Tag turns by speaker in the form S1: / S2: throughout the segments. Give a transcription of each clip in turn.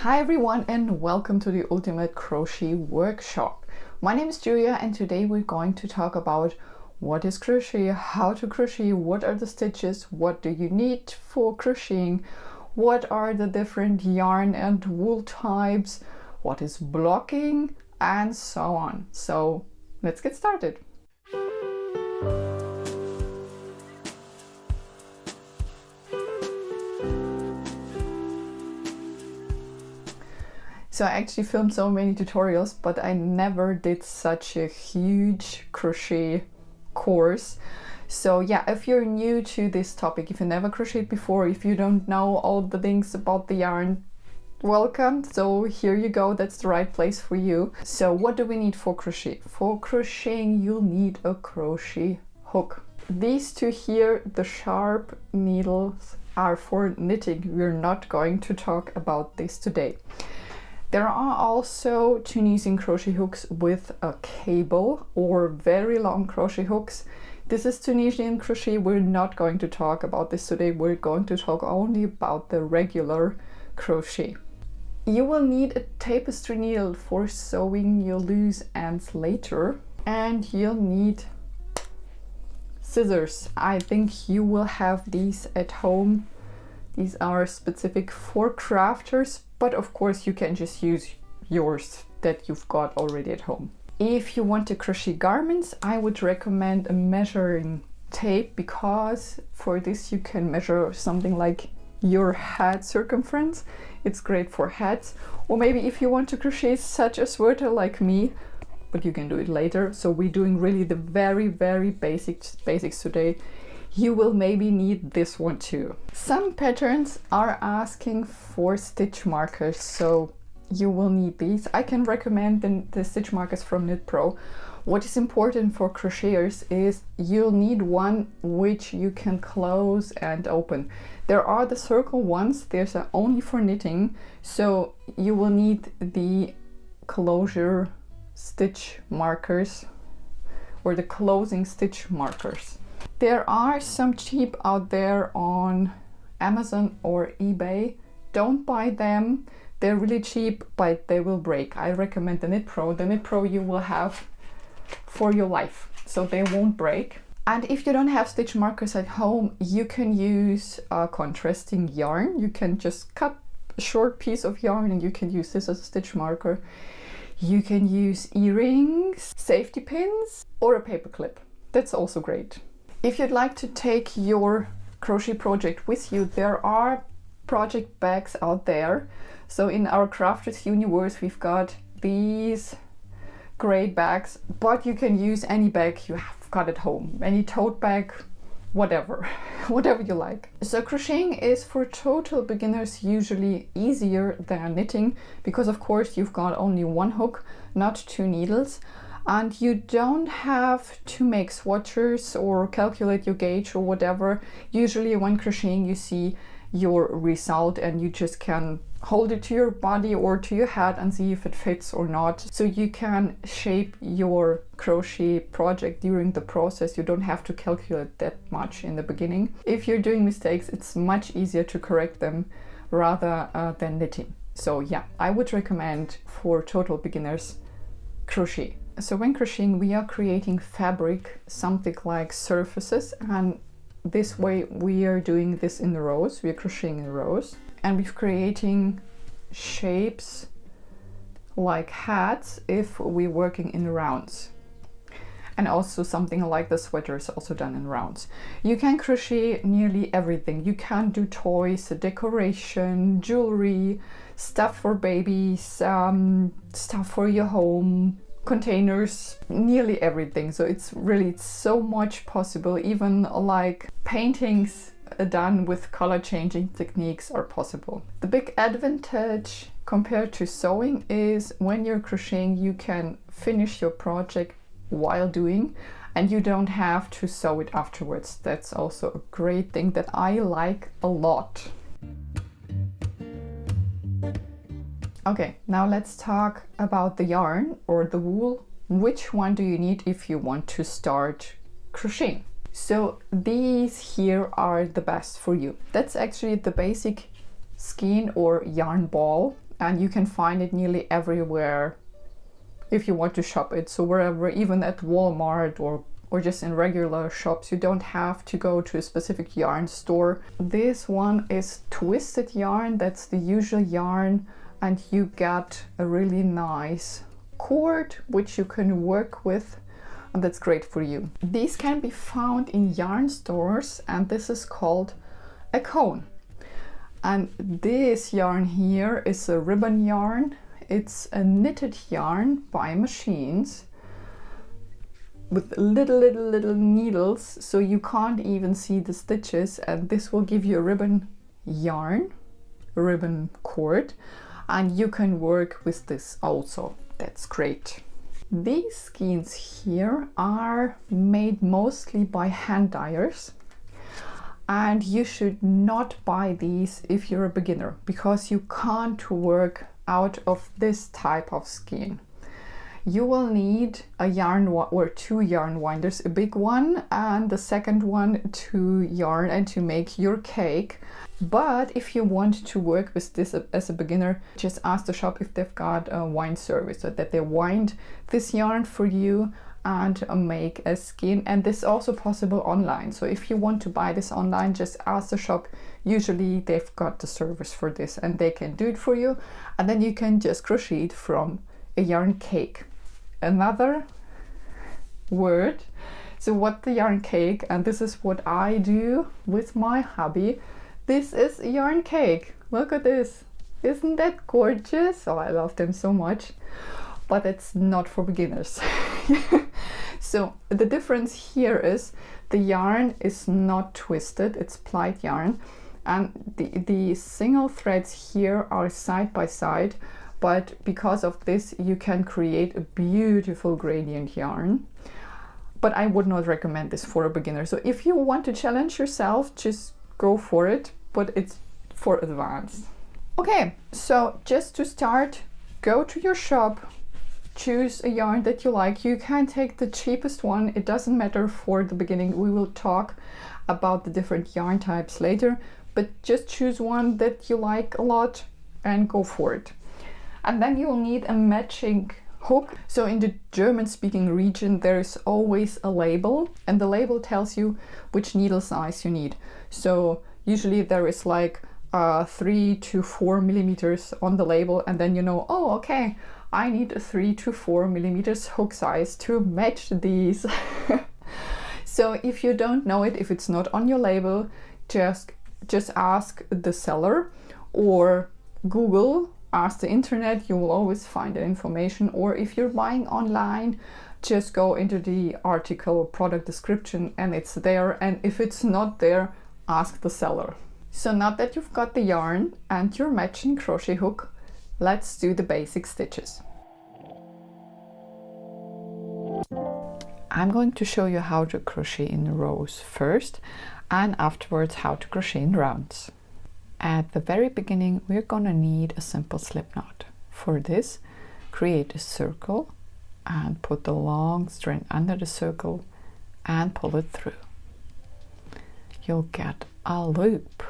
S1: Hi everyone and welcome to the Ultimate Crochet Workshop. My name is Julia and today we're going to talk about what is crochet, how to crochet, what are the stitches, what do you need for crocheting, what are the different yarn and wool types, what is blocking, and so on. So let's get started. So I actually filmed so many tutorials, but I never did such a huge crochet course. So yeah, if you're new to this topic, if you never crocheted before, if you don't know all the things about the yarn, welcome. So here you go, that's the right place for you. So what do we need for crochet? For crocheting, you'll need a crochet hook. These two here, the sharp needles, are for knitting. We're not going to talk about this today. There are also Tunisian crochet hooks with a cable or very long crochet hooks. This is Tunisian crochet. We're not going to talk about this today. We're going to talk only about the regular crochet. You will need a tapestry needle for sewing your loose ends later, and you'll need scissors. I think you will have these at home. These are specific for crafters, but of course you can just use yours that you've got already at home. If you want to crochet garments, I would recommend a measuring tape, because for this you can measure something like your hat circumference. It's great for hats. Or maybe if you want to crochet such a sweater like me, but you can do it later. So we're doing really the very basics today. You will maybe need this one too. Some patterns are asking for stitch markers, so you will need these. I can recommend the stitch markers from Knit Pro. What is important for crocheters is you'll need one which you can close and open. There are the circle ones, there's only for knitting, so you will need the closure stitch markers or the closing stitch markers. There are some cheap out there on Amazon or eBay. Don't buy them. They're really cheap, but they will break. I recommend the Knit Pro. The Knit Pro you will have for your life, so they won't break. And if you don't have stitch markers at home, you can use contrasting yarn. You can just cut a short piece of yarn and you can use this as a stitch marker. You can use earrings, safety pins, or a paper clip. That's also great. If you'd like to take your crochet project with you, there are project bags out there. So in our Crafters universe, we've got these great bags, but you can use any bag you have got at home, any tote bag, whatever, whatever you like. So crocheting is for total beginners usually easier than knitting, because of course you've got only one hook, not two needles. And you don't have to make swatches or calculate your gauge or whatever. Usually when crocheting you see your result and you just can hold it to your body or to your head and see if it fits or not. So you can shape your crochet project during the process. You don't have to calculate that much in the beginning. If you're doing mistakes, it's much easier to correct them rather than knitting. So yeah, I would recommend for total beginners crochet. So when crocheting, we are creating fabric, something like surfaces, and this way we are doing this in rows. We are crocheting in rows, and we're creating shapes like hats if we're working in rounds. And also something like the sweater is also done in rounds. You can crochet nearly everything. You can do toys, decoration, jewelry, stuff for babies, stuff for your home, containers, nearly everything. So it's so much possible. Even like paintings done with color changing techniques are possible. The big advantage compared to sewing is when you're crocheting you can finish your project while doing, and you don't have to sew it afterwards. That's also a great thing that I like a lot. Okay, now let's talk about the yarn or the wool. Which one do you need if you want to start crocheting? So these here are the best for you. That's actually the basic skein or yarn ball. and you can find it nearly everywhere if you want to shop it. So wherever, even at Walmart or just in regular shops, you don't have to go to a specific yarn store. This one is twisted yarn, that's the usual yarn, and you get a really nice cord which you can work with, and that's great for you. These can be found in yarn stores, and this is called a cone. And this yarn here is a ribbon yarn. It's a knitted yarn by machines with little needles, so you can't even see the stitches, and this will give you a ribbon yarn, a ribbon cord, and you can work with this also. That's great. These skeins here are made mostly by hand dyers, and you should not buy these if you're a beginner, because you can't work out of this type of skein. You will need a yarn or 2 yarn winders, a big one and the second one to yarn and to make your cake. But if you want to work with this as a beginner, just ask the shop if they've got a wind service, so that they wind this yarn for you and make a skein. And this is also possible online, so if you want to buy this online, just ask the shop. Usually they've got the service for this and they can do it for you, and then you can just crochet it from a yarn cake. Another word. So what the yarn cake, and this is what I do with my hubby. This is a yarn cake. Look at this. Isn't that gorgeous? Oh, I love them so much. But it's not for beginners. So the difference here is the yarn is not twisted, it's plied yarn, and the single threads here are side by side, but because of this you can create a beautiful gradient yarn. But I would not recommend this for a beginner. So if you want to challenge yourself, just go for it, but it's for advanced. Okay, so just to start, go to your shop, choose a yarn that you like. You can take the cheapest one, it doesn't matter for the beginning. We will talk about the different yarn types later, but just choose one that you like a lot and go for it. And then you'll need a matching hook. So in the German speaking region there's always a label, and the label tells you which needle size you need. So usually there is like 3 to 4 millimeters on the label, and then you know, oh okay, I need a 3 to 4 millimeters hook size to match these. So if you don't know it, if it's not on your label, just ask the seller or Google, ask the internet, you will always find the information. Or if you're buying online, just go into the article product description and it's there, and if it's not there, ask the seller. So now that you've got the yarn and your matching crochet hook, let's do the basic stitches. I'm going to show you how to crochet in rows first, and afterwards how to crochet in rounds. At the very beginning we're gonna need a simple slip knot. For this, create a circle and put the long string under the circle and pull it through. You'll get a loop.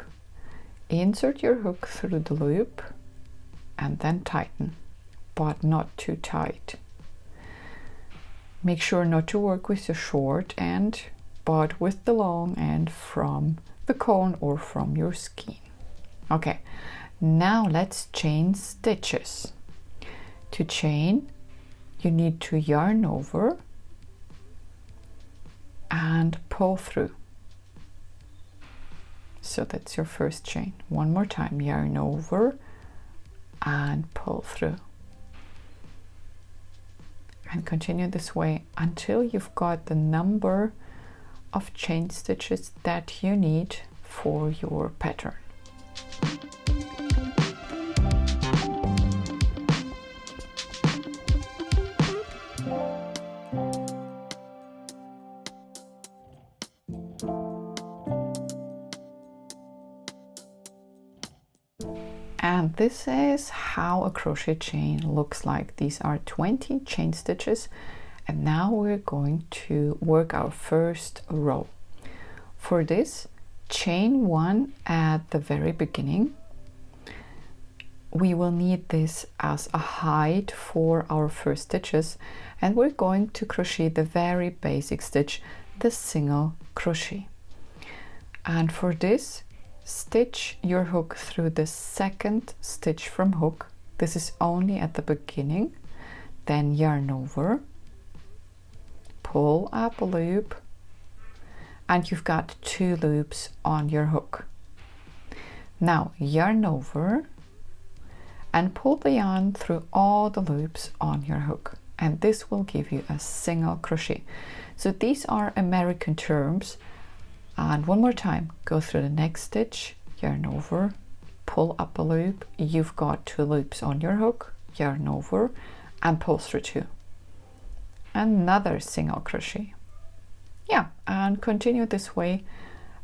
S1: Insert your hook through the loop and then tighten, but not too tight. Make sure not to work with the short end, but with the long end from the cone or from your skein. Okay, now let's chain stitches. To chain, you need to yarn over and pull through. So that's your first chain. One more time, yarn over and pull through. And continue this way until you've got the number of chain stitches that you need for your pattern. And this is how a crochet chain looks like. These are 20 chain stitches, and now we're going to work our first row. For this, chain 1 at the very beginning, we will need this as a height for our first stitches, and we're going to crochet the very basic stitch, the single crochet. And for this, stitch your hook through the second stitch from hook. This is only at the beginning. Then yarn over, pull up a loop, and you've got 2 loops on your hook. Now yarn over and pull the yarn through all the loops on your hook, and this will give you a single crochet. So these are American terms. And one more time, go through the next stitch, yarn over, pull up a loop, you've got 2 loops on your hook, yarn over and pull through 2. Another single crochet. Yeah, and continue this way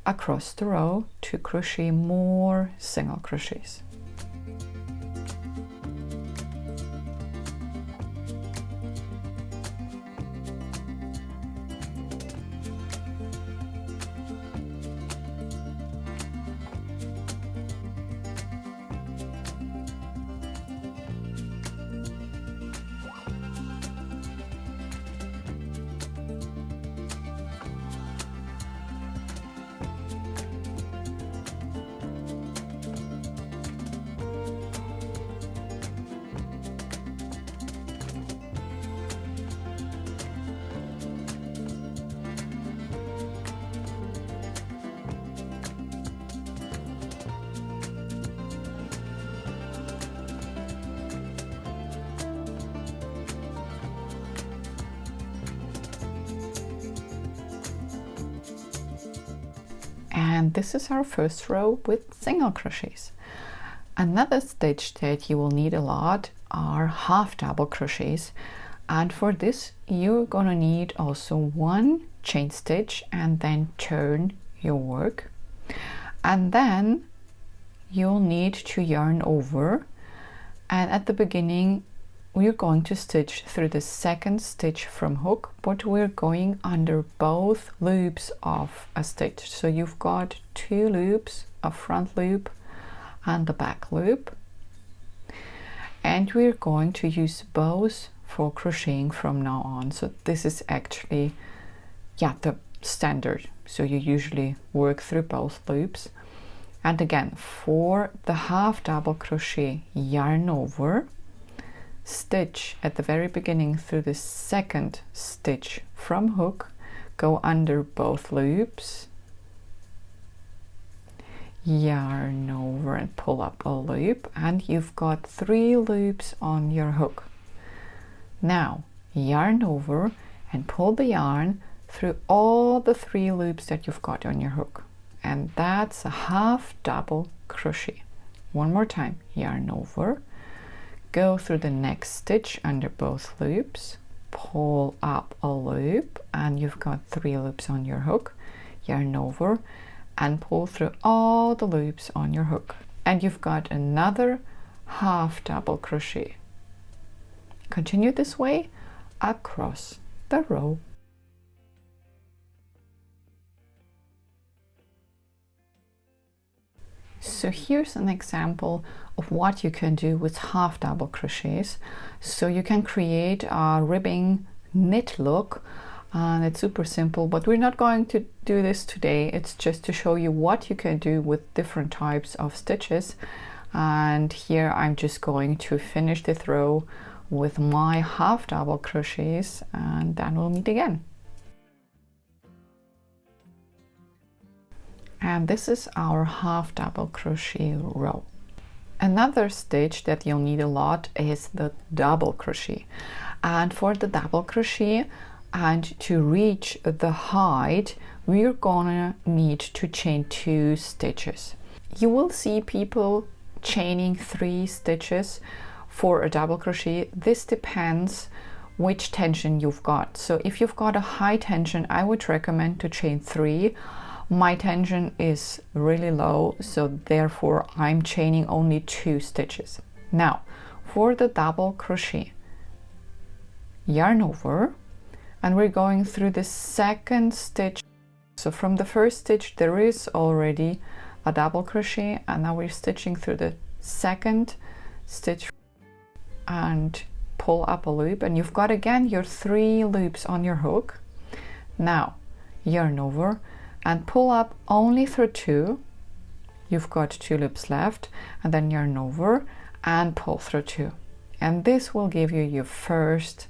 S1: across the row to crochet more single crochets. And this is our first row with single crochets. Another stitch that you will need a lot are half double crochets, and for this you're gonna need also 1 chain stitch and then turn your work, and then you'll need to yarn over, and at the beginning we're going to stitch through the second stitch from hook, but we're going under both loops of a stitch. So you've got 2 loops, a front loop and the back loop, and we're going to use both for crocheting from now on. So this is actually, yeah, the standard. So you usually work through both loops. And again, for the half double crochet, yarn over, stitch at the very beginning through the second stitch from hook, go under both loops, yarn over and pull up a loop, and you've got 3 loops on your hook. Now yarn over and pull the yarn through all the 3 loops that you've got on your hook, and that's a half double crochet. One more time, yarn over, go through the next stitch under both loops, pull up a loop, and you've got 3 loops on your hook, yarn over and pull through all the loops on your hook, and you've got another half double crochet. Continue this way across the row. So here's an example of what you can do with half double crochets. So you can create a ribbing knit look, and it's super simple, but we're not going to do this today. It's just to show you what you can do with different types of stitches. And here I'm just going to finish this row with my half double crochets, and then we'll meet again. And this is our half double crochet row. Another stitch that you'll need a lot is the double crochet, and for the double crochet and to reach the height we're gonna need to chain 2 stitches. You will see people chaining 3 stitches for a double crochet. This depends which tension you've got. So if you've got a high tension, I would recommend to chain 3. My tension is really low, so therefore I'm chaining only 2 stitches. Now for the double crochet, yarn over, and we're going through the second stitch. So from the first stitch there is already a double crochet, and now we're stitching through the second stitch and pull up a loop, and you've got again your 3 loops on your hook. Now yarn over and pull up only through 2. You've got 2 loops left, and then yarn over and pull through 2, and this will give you your first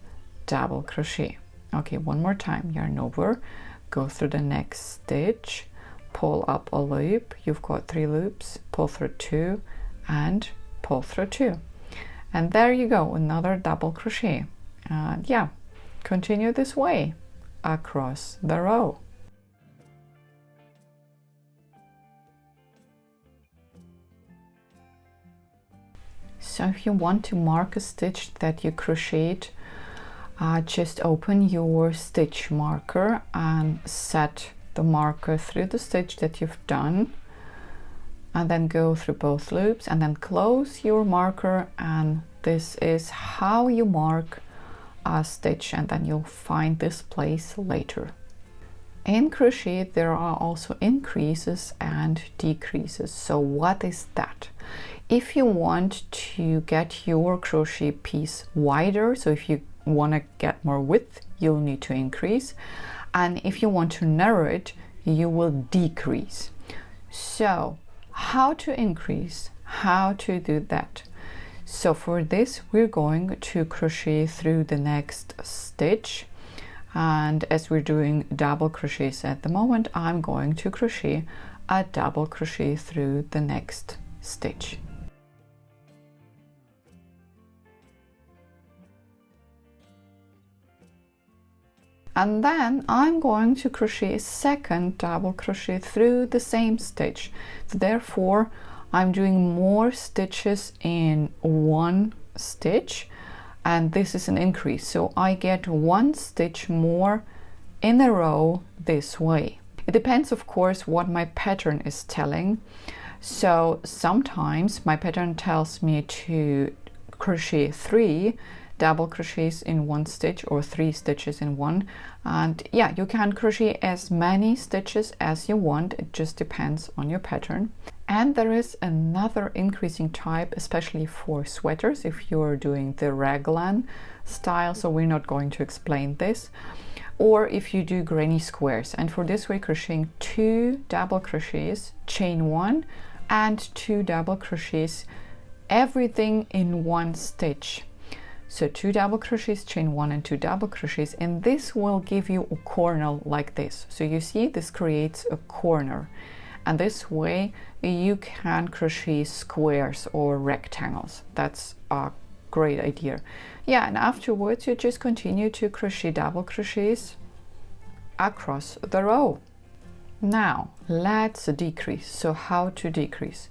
S1: double crochet. Okay, one more time. Yarn over, go through the next stitch, pull up a loop. You've got 3 loops, pull through 2 and pull through 2, and there you go, another double crochet. And yeah, continue this way across the row. So if you want to mark a stitch that you crocheted, just open your stitch marker and set the marker through the stitch that you've done, and then go through both loops and then close your marker, and this is how you mark a stitch, and then you'll find this place later. In crochet there are also increases and decreases. So what is that? If you want to get your crochet piece wider, so if you want to get more width, you'll need to increase, and if you want to narrow it, you will decrease. So how to increase, how to do that? So for this we're going to crochet through the next stitch, and as we're doing double crochets at the moment, I'm going to crochet a double crochet through the next stitch. And then I'm going to crochet a second double crochet through the same stitch. Therefore I'm doing more stitches in one stitch, and this is an increase, so I get 1 stitch more in a row this way. It depends, of course, what my pattern is telling. So sometimes my pattern tells me to crochet 3 double crochets in 1 stitch or 3 stitches in 1, and yeah, you can crochet as many stitches as you want. It just depends on your pattern. And there is another increasing type, especially for sweaters if you're doing the raglan style, so we're not going to explain this, or if you do granny squares, and for this we're crocheting 2 double crochets, chain 1 and 2 double crochets, everything in 1 stitch. So 2 double crochets, chain 1 and 2 double crochets, and this will give you a corner like this. So you see, this creates a corner, and this way you can crochet squares or rectangles. That's a great idea. Yeah, and afterwards you just continue to crochet double crochets across the row. Now let's decrease. So how to decrease?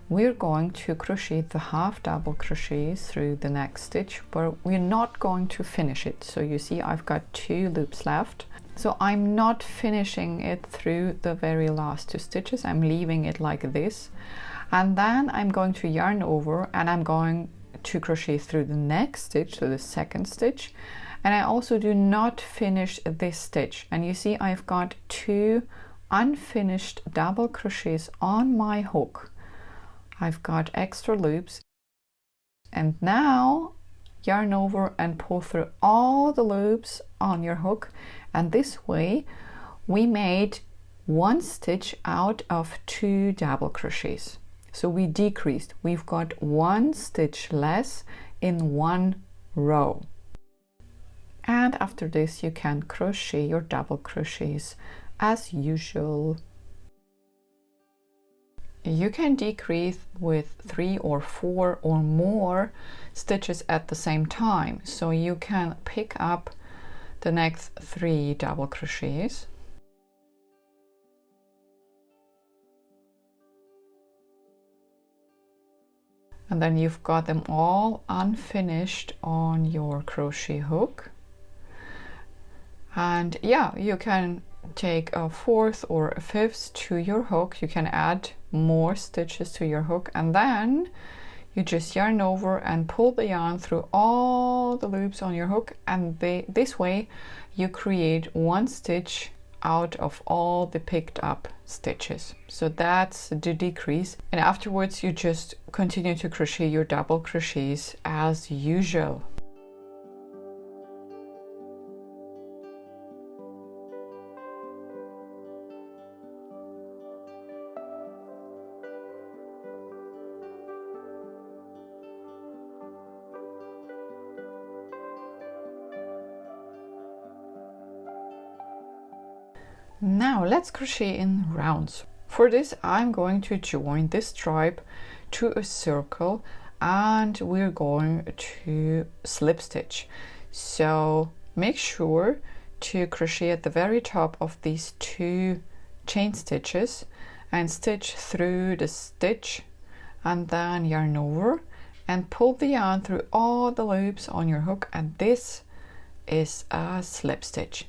S1: We're going to crochet the half double crochets through the next stitch, but we're not going to finish it. So you see, I've got 2 loops left, so I'm not finishing it through the very last 2 stitches. I'm leaving it like this, and then I'm going to yarn over and I'm going to crochet through the next stitch, so the second stitch, and I also do not finish this stitch. And you see, I've got 2 unfinished double crochets on my hook. I've got extra loops, and now yarn over and pull through all the loops on your hook, and this way we made 1 stitch out of 2 double crochets. So we decreased, we've got 1 stitch less in 1 row. And after this you can crochet your double crochets as usual. You can decrease with 3 or 4 or more stitches at the same time. So you can pick up the next 3 double crochets, and then you've got them all unfinished on your crochet hook. And yeah, you can take a 4th or a 5th to your hook. You can add more stitches to your hook, and then you just yarn over and pull the yarn through all the loops on your hook, and this way you create 1 stitch out of all the picked up stitches. So that's the decrease, and afterwards you just continue to crochet your double crochets as usual. Now let's crochet in rounds. For this I'm going to join this stripe to a circle and we're going to slip stitch. So make sure to crochet at the very top of these 2 chain stitches and stitch through the stitch and then yarn over and pull the yarn through all the loops on your hook, and this is a slip stitch.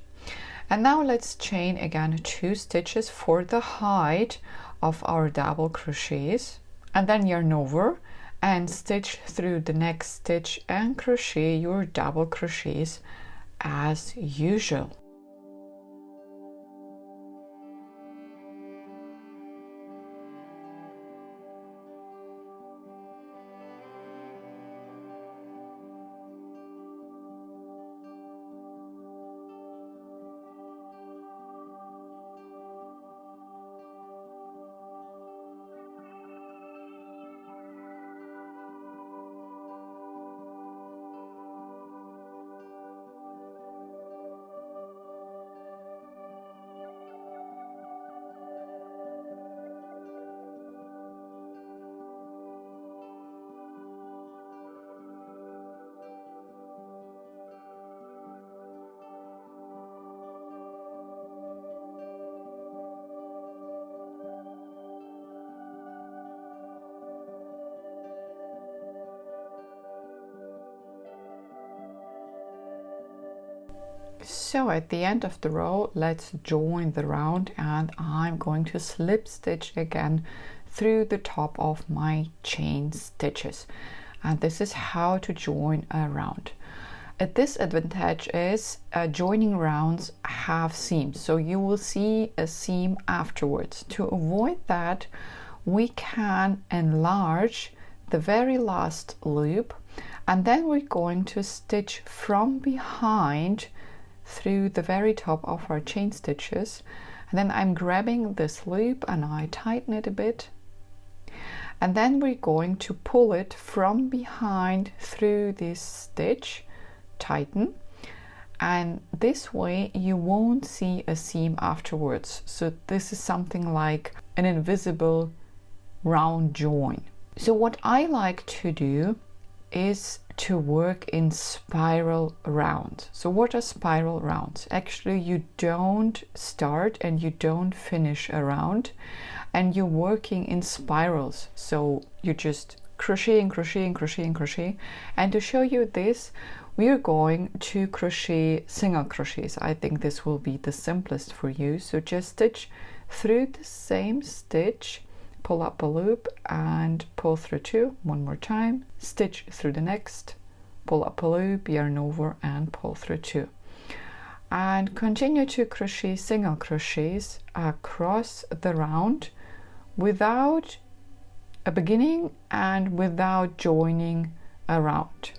S1: And now let's chain again 2 stitches for the height of our double crochets, and then yarn over and stitch through the next stitch and crochet your double crochets as usual. So at the end of the row, let's join the round, and I'm going to slip stitch again through the top of my chain stitches. And this is how to join a round. A disadvantage is joining rounds have seams, so you will see a seam afterwards. To avoid that, we can enlarge the very last loop, and then we're going to stitch from behind through the very top of our chain stitches, and then I'm grabbing this loop and I tighten it a bit, and then we're going to pull it from behind through this stitch, tighten, and this way you won't see a seam afterwards. So this is something like an invisible round join. So what I like to do is to work in spiral rounds. So what are spiral rounds? Actually, you don't start and you don't finish a round, and you're working in spirals. So you just crocheting, crocheting, crocheting, crochet. And to show you this, we are going to crochet single crochets. I think this will be the simplest for you. So just stitch through the same stitch, pull up a loop and pull through 2 one more time, stitch through the next, pull up a loop, yarn over and pull through 2, and continue to crochet single crochets across the round without a beginning and without joining a round.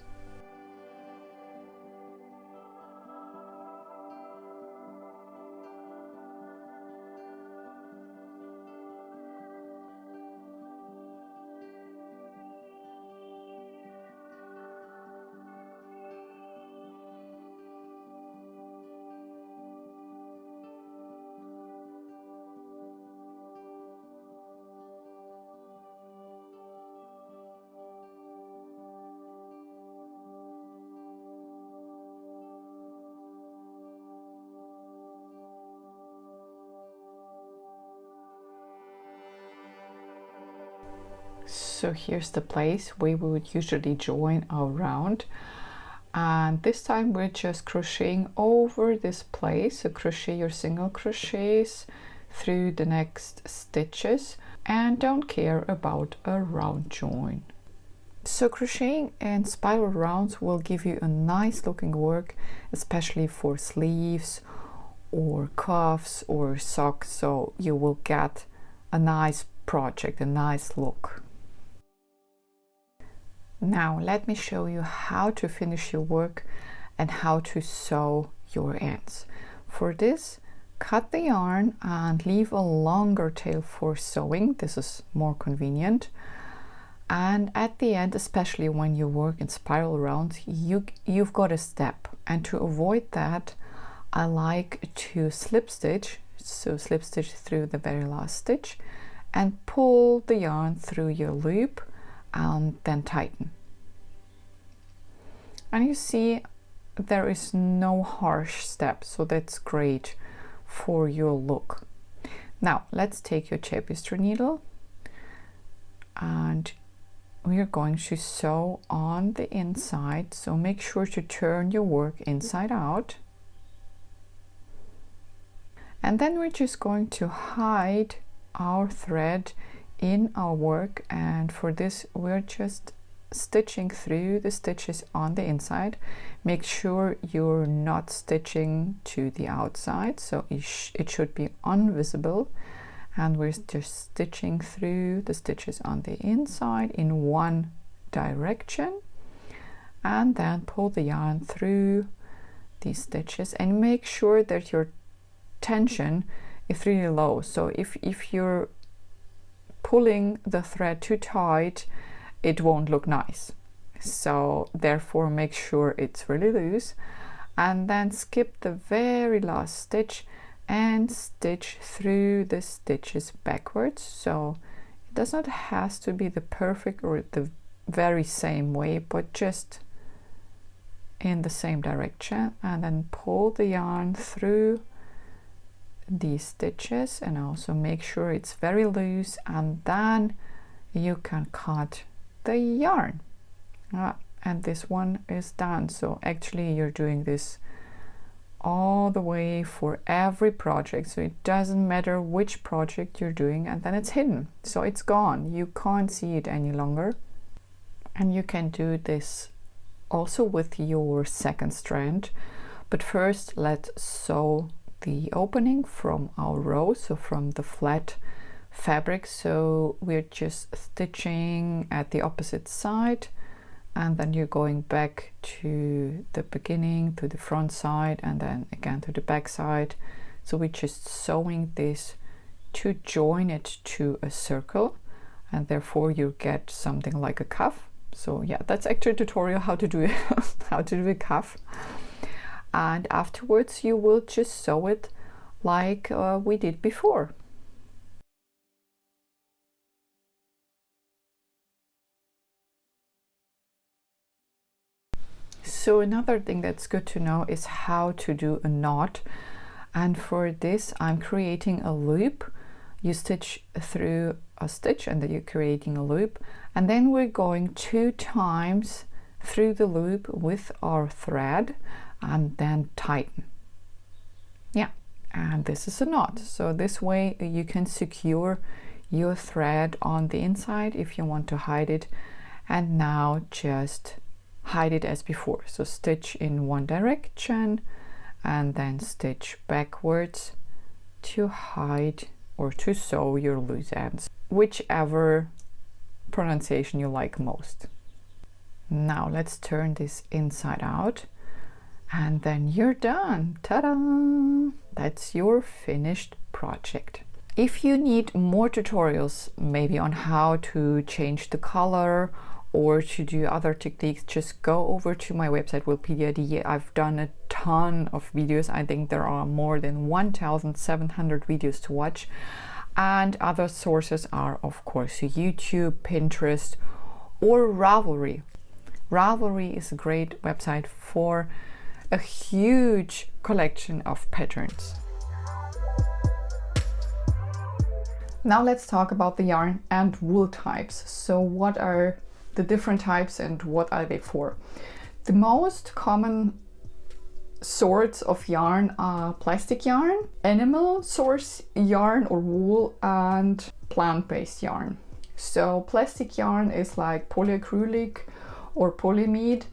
S1: So here's the place where we would usually join our round, and this time we're just crocheting over this place. So crochet your single crochets through the next stitches and don't care about a round join. So crocheting in spiral rounds will give you a nice looking work, especially for sleeves or cuffs or socks, so you will get a nice project, a nice look. Now let me show you how to finish your work and how to sew your ends. For this, cut the yarn and leave a longer tail for sewing. This is more convenient. And at the end, especially when you work in spiral rounds, you've got a step. And to avoid that, I like to slip stitch. So slip stitch through the very last stitch and pull the yarn through your loop and then tighten. And you see there is no harsh step, so that's great for your look. Now let's take your tapestry needle and we are going to sew on the inside, so make sure to turn your work inside out. And then we're just going to hide our thread in our work, and for this we're just stitching through the stitches on the inside. Make sure you're not stitching to the outside, so it should be invisible, and we're just stitching through the stitches on the inside in one direction, and then pull the yarn through these stitches and make sure that your tension is really low. So if you're pulling the thread too tight, it won't look nice. So therefore make sure it's really loose, and then skip the very last stitch and stitch through the stitches backwards. So it does not have to be the perfect or the very same way, but just in the same direction, and then pull the yarn through these stitches and also make sure it's very loose, and then you can cut the yarn. And this one is done. So actually you're doing this all the way for every project, so it doesn't matter which project you're doing, and then it's hidden, so it's gone, you can't see it any longer. And you can do this also with your second strand, but first let's sew the opening from our row, so from the flat fabric. So we're just stitching at the opposite side, and then you're going back to the beginning, to the front side, and then again to the back side. So we're just sewing this to join it to a circle, and therefore you get something like a cuff. So yeah, that's actually a tutorial how to do it, how to do a cuff. And afterwards you will just sew it like we did before. So another thing that's good to know is how to do a knot, and for this I'm creating a loop. You stitch through a stitch and then you're creating a loop, and then we're going 2 times through the loop with our thread and then tighten. Yeah, and this is a knot. So this way you can secure your thread on the inside if you want to hide it, and now just hide it as before. So stitch in one direction and then stitch backwards to hide or to sew your loose ends, whichever pronunciation you like most. Now let's turn this inside out, and then you're done. Ta-da! That's your finished project. If you need more tutorials, maybe on how to change the color or to do other techniques, just go over to my website Woolpedia. I've done a ton of videos. I think there are more than 1,700 videos to watch, and other sources are of course YouTube, Pinterest, or Ravelry. Ravelry is a great website for a huge collection of patterns. Now let's talk about the yarn and wool types. So what are the different types and what are they for? The most common sorts of yarn are plastic yarn, animal source yarn or wool, and plant-based yarn. So plastic yarn is like polyacrylic or polyamide,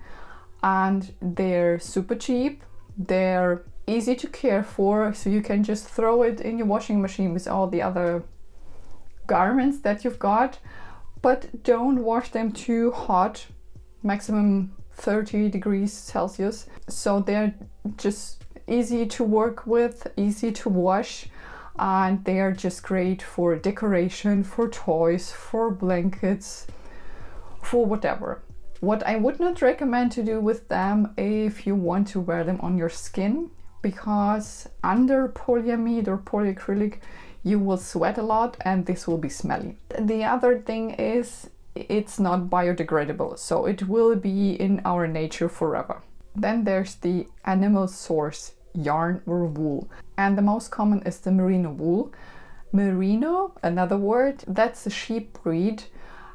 S1: and they're super cheap. They're easy to care for, so you can just throw it in your washing machine with all the other garments that you've got, but don't wash them too hot, maximum 30 degrees Celsius. So they're just easy to work with, easy to wash, and they are just great for decoration, for toys, for blankets, for whatever. What I would not recommend to do with them if you want to wear them on your skin, because under polyamide or polyacrylic you will sweat a lot and this will be smelly. The other thing is it's not biodegradable, so it will be in our nature forever. Then there's the animal source yarn or wool, and the most common is the merino wool. Merino, another word, that's a sheep breed,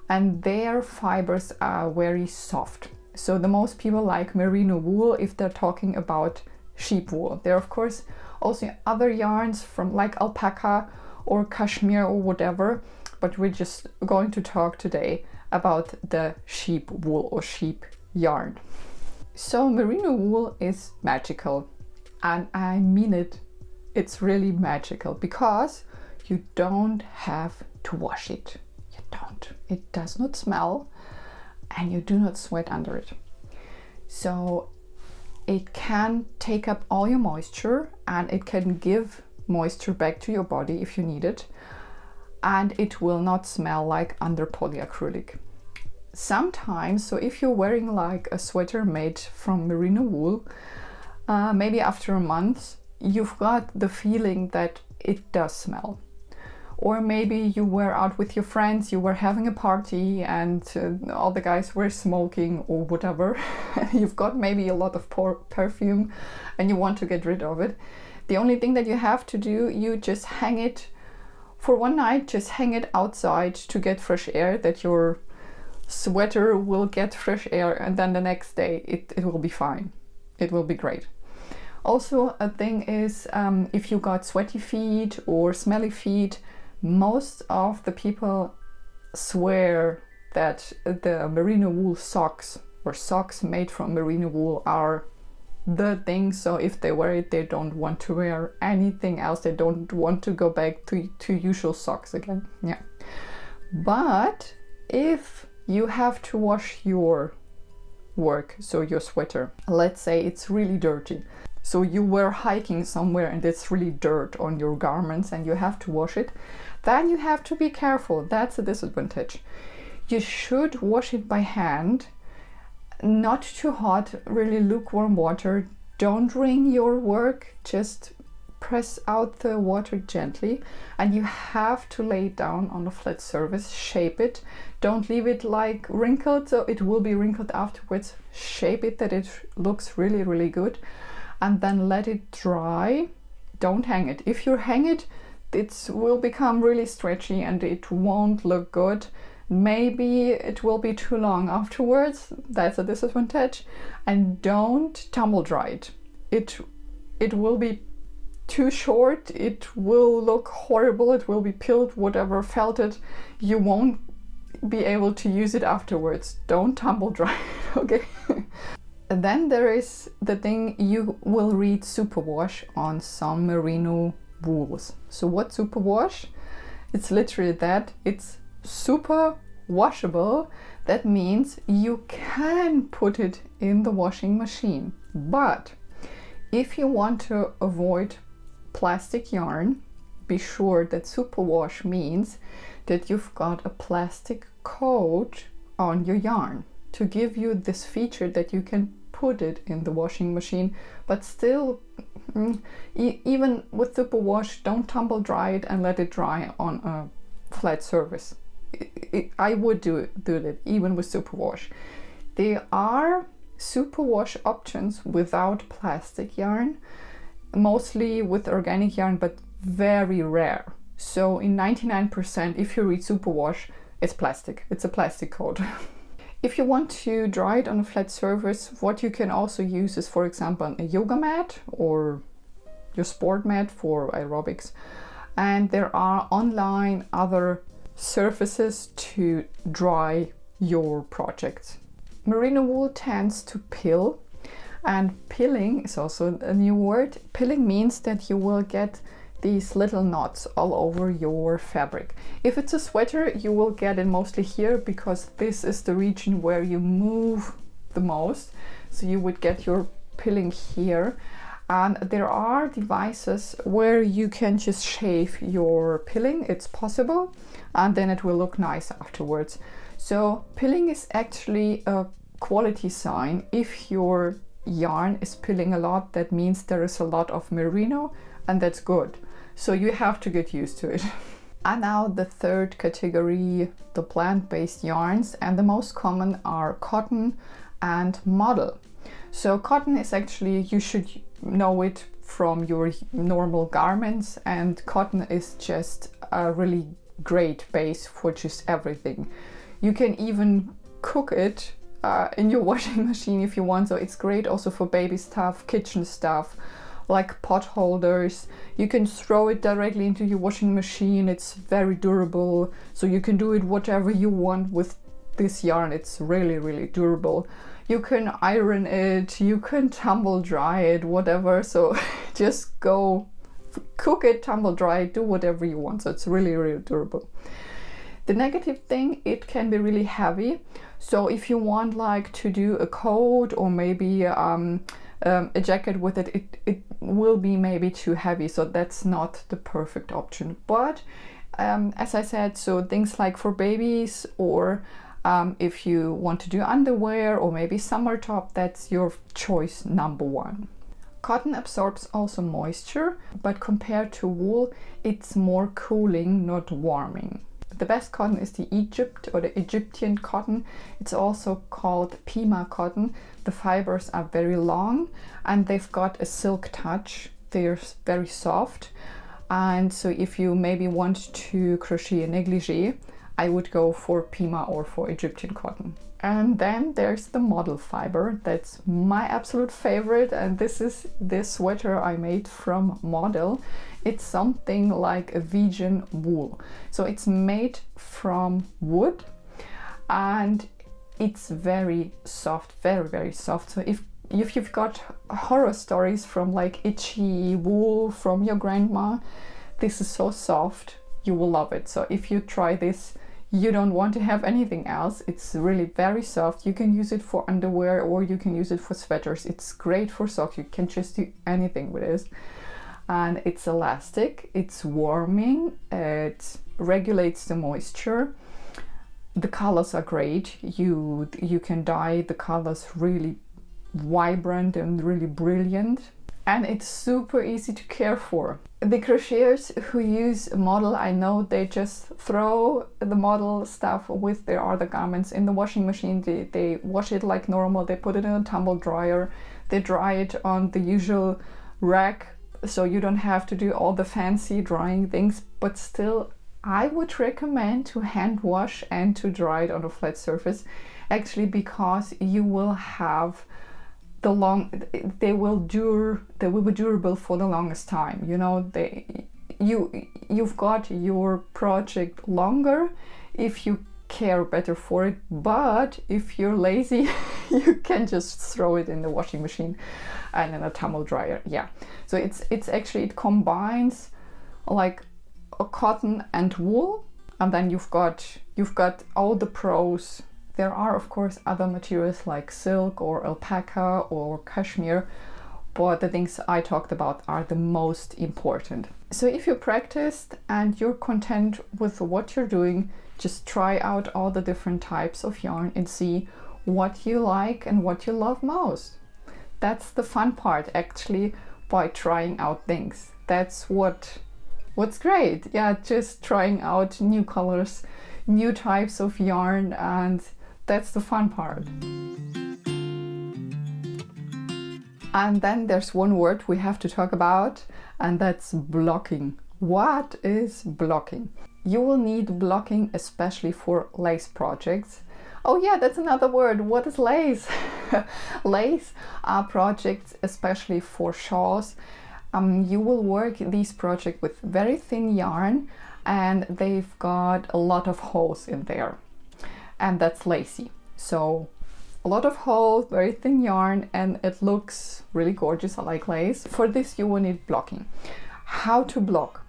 S1: and their fibers are very soft. So the most people like merino wool if they're talking about sheep wool. There are of course also other yarns from like alpaca or cashmere or whatever, but we're just going to talk today about the sheep wool or sheep yarn. So merino wool is magical, and I mean it. It's really magical because you don't have to wash it. You don't. It does not smell and you do not sweat under it. So it can take up all your moisture and it can give moisture back to your body if you need it, and it will not smell like under polyacrylic. Sometimes, so if you're wearing like a sweater made from merino wool, maybe after a month you've got the feeling that it does smell. Or maybe you were out with your friends, you were having a party and all the guys were smoking or whatever. You've got maybe a lot of perfume and you want to get rid of it. The only thing that you have to do, you just hang it for one night, just hang it outside to get fresh air, that your sweater will get fresh air, and then the next day it will be fine. It will be great. Also, a thing is, if you got sweaty feet or smelly feet, most of the people swear that the merino wool socks or socks made from merino wool are the thing. So if they wear it, they don't want to wear anything else. They don't want to go back to usual socks again. Yeah. But if you have to wash your work, so your sweater, let's say it's really dirty. So you were hiking somewhere and it's really dirt on your garments and you have to wash it, then you have to be careful. That's a disadvantage. You should wash it by hand, not too hot, really lukewarm water. Don't wring your work, just press out the water gently, and you have to lay it down on a flat surface, shape it. Don't leave it like wrinkled, so it will be wrinkled afterwards. Shape it that it looks really, really good, and then let it dry. Don't hang it. If you hang it, it will become really stretchy and it won't look good. Maybe it will be too long afterwards. That's a disadvantage. And don't tumble dry it. It will be too short. It will look horrible. It will be peeled, whatever, felted. You won't be able to use it afterwards. Don't tumble dry it, okay? Then there is the thing, you will read superwash on some merino wools. So what superwash? It's literally that. It's super washable. That means you can put it in the washing machine. But if you want to avoid plastic yarn, be sure that superwash means that you've got a plastic coat on your yarn to give you this feature that you can put it in the washing machine, but still, even with superwash, don't tumble dry it and let it dry on a flat surface. I would do it even with superwash. There are superwash options without plastic yarn, mostly with organic yarn, but very rare. So in 99%, if you read superwash, it's plastic. It's a plastic coat. If you want to dry it on a flat surface, what you can also use is, for example, a yoga mat or your sport mat for aerobics. And there are online other surfaces to dry your projects. Merino wool tends to peel, And pilling is also a new word. Pilling means that you will get these little knots all over your fabric. If it's a sweater, you will get it mostly here because this is the region where you move the most. So you would get your pilling here. And there are devices where you can just shave your pilling. It's possible, and then it will look nice afterwards. So pilling is actually a quality sign. If your yarn is pilling a lot, that means there is a lot of merino, and that's good. So you have to get used to it. And now the third category, the plant-based yarns, and the most common are cotton and modal. So cotton is actually, you should know it from your normal garments, and cotton is just a really great base for just everything. You can even cook it in your washing machine if you want, so it's great also for baby stuff, kitchen stuff, like pot holders. You can throw it directly into your washing machine. It's very durable, so you can do it whatever you want with this yarn. It's really, really durable. You can iron it, you can tumble dry it, whatever. So just go cook it, tumble dry it, do whatever you want. So it's really, really durable. The negative thing, it can be really heavy. So if you want like to do a coat or maybe a jacket with it, it will be maybe too heavy. So that's not the perfect option. But as I said, so things like for babies, or if you want to do underwear or maybe summer top, that's your choice number one. Cotton absorbs also moisture, but compared to wool, it's more cooling, not warming. The best cotton is the Egypt or the Egyptian cotton. It's also called Pima cotton. The fibers are very long and they've got a silk touch. They're very soft. And so if you maybe want to crochet a negligee, I would go for Pima or for Egyptian cotton. And then there's the Modal fiber. That's my absolute favorite, and this is this sweater I made from Modal. It's something like a vegan wool. So it's made from wood and it's very soft, very, very soft. So if you've got horror stories from like itchy wool from your grandma, this is so soft, you will love it. So if you try this, you don't want to have anything else. It's really very soft. You can use it for underwear or you can use it for sweaters. It's great for socks. You can just do anything with it. And it's elastic, it's warming, it regulates the moisture. The colors are great. You can dye the colors really vibrant and really brilliant. And it's super easy to care for. The crocheters who use Modal, I know they just throw the Modal stuff with their other garments in the washing machine. They wash it like normal, they put it in a tumble dryer, they dry it on the usual rack, so you don't have to do all the fancy drying things. But still, I would recommend to hand wash and to dry it on a flat surface, actually, because you will have they will be durable for the longest time. You know, you've got your project longer if you care better for it. But if you're lazy, you can just throw it in the washing machine and in a tumble dryer. Yeah, so it's actually, it combines like a cotton and wool, and then you've got all the pros. There are of course other materials like silk or alpaca or cashmere, but the things I talked about are the most important. So if you practiced and you're content with what you're doing, just try out all the different types of yarn and see what you like and what you love most. That's the fun part, actually, by trying out things. That's what's great. Yeah, just trying out new colors, new types of yarn, and that's the fun part. And then there's one word we have to talk about, and that's blocking. What is blocking? You will need blocking especially for lace projects. Oh yeah, that's another word. What is lace? Lace are projects especially for shawls. You will work these projects with very thin yarn and they've got a lot of holes in there. And that's lacy. So a lot of holes, very thin yarn, and it looks really gorgeous. I like lace. For this you will need blocking. How to block?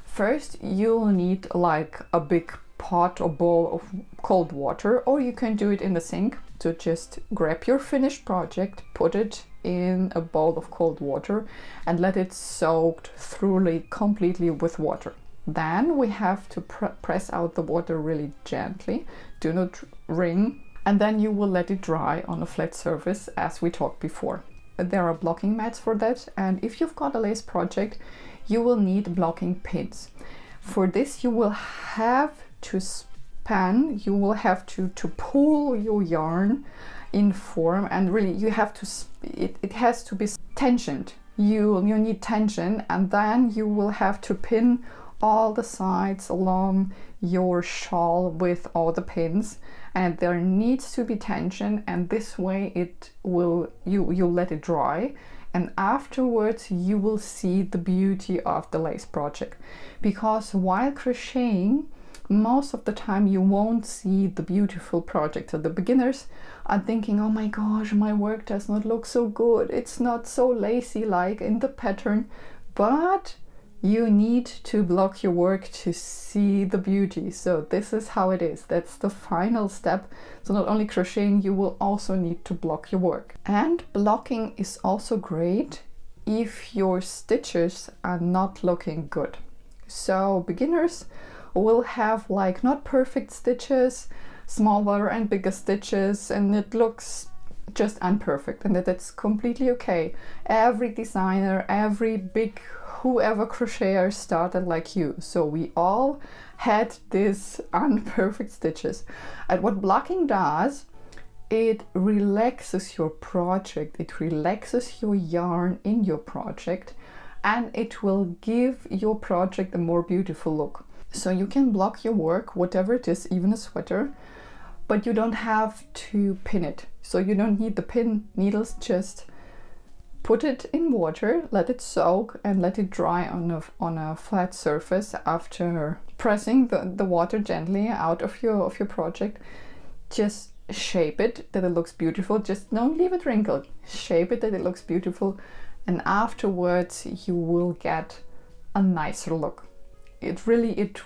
S1: First you'll need like a big pot or bowl of cold water, or you can do it in the sink. So just grab your finished project, put it in a bowl of cold water and let it soak thoroughly, completely with water. Then we have to press out the water really gently, do not wring, and then you will let it dry on a flat surface as we talked before. There are blocking mats for that, and if you've got a lace project, you will need blocking pins. For this you will have to span, you will have to pull your yarn in form, and really you have to, it has to be tensioned. You need tension, and then you will have to pin all the sides along your shawl with all the pins, and there needs to be tension, and this way it will, you let it dry, and afterwards you will see the beauty of the lace project. Because while crocheting, most of the time you won't see the beautiful project. So the beginners are thinking, oh my gosh, my work does not look so good, it's not so lacy like in the pattern, but you need to block your work to see the beauty. So this is how it is. That's the final step. So not only crocheting, you will also need to block your work. And blocking is also great if your stitches are not looking good. So beginners will have like not perfect stitches, smaller and bigger stitches, and it looks just imperfect, and that's completely okay. Every designer, every big whoever crocheter started like you, so we all had these imperfect stitches. And what blocking does, it relaxes your project, it relaxes your yarn in your project, and it will give your project a more beautiful look. So you can block your work, whatever it is, even a sweater, but you don't have to pin it. So you don't need the pin needles, just put it in water, let it soak, and let it dry on a flat surface. After pressing the water gently out of your project, just shape it that it looks beautiful. Just don't leave it wrinkled. Shape it that it looks beautiful, and afterwards you will get a nicer look. It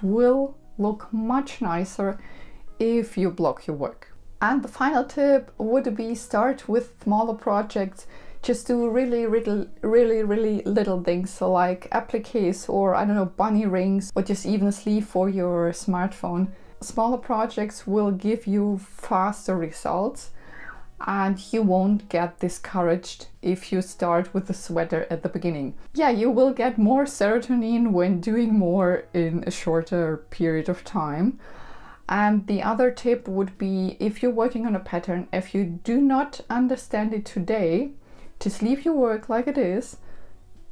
S1: will look much nicer if you block your work. And the final tip would be start with smaller projects. Just do really little things, so like appliques, or I don't know, bunny rings, or just even a sleeve for your smartphone. Smaller projects will give you faster results, and you won't get discouraged if you start with the sweater at the beginning. Yeah, you will get more serotonin when doing more in a shorter period of time. And the other tip would be, if you're working on a pattern, if you do not understand it today, just leave your work like it is,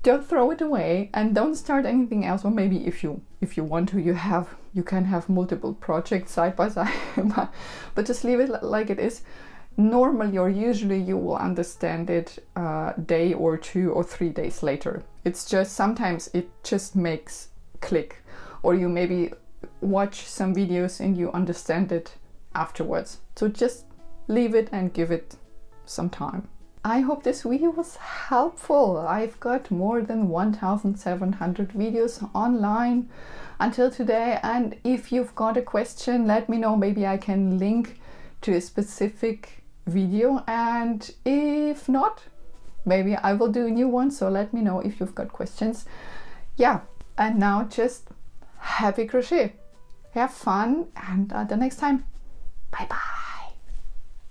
S1: don't throw it away, and don't start anything else. Or maybe if you want to, you can have multiple projects side by side, but just leave it like it is. Normally or usually you will understand it a day or 2 or 3 days later. It's just sometimes it just makes click, or you maybe watch some videos and you understand it afterwards. So just leave it and give it some time. I hope this video was helpful. I've got more than 1,700 videos online until today, and if you've got a question, let me know. Maybe I can link to a specific video, and if not, maybe I will do a new one. So let me know if you've got questions. Yeah, and now just happy crochet, have fun, and until next time, bye bye.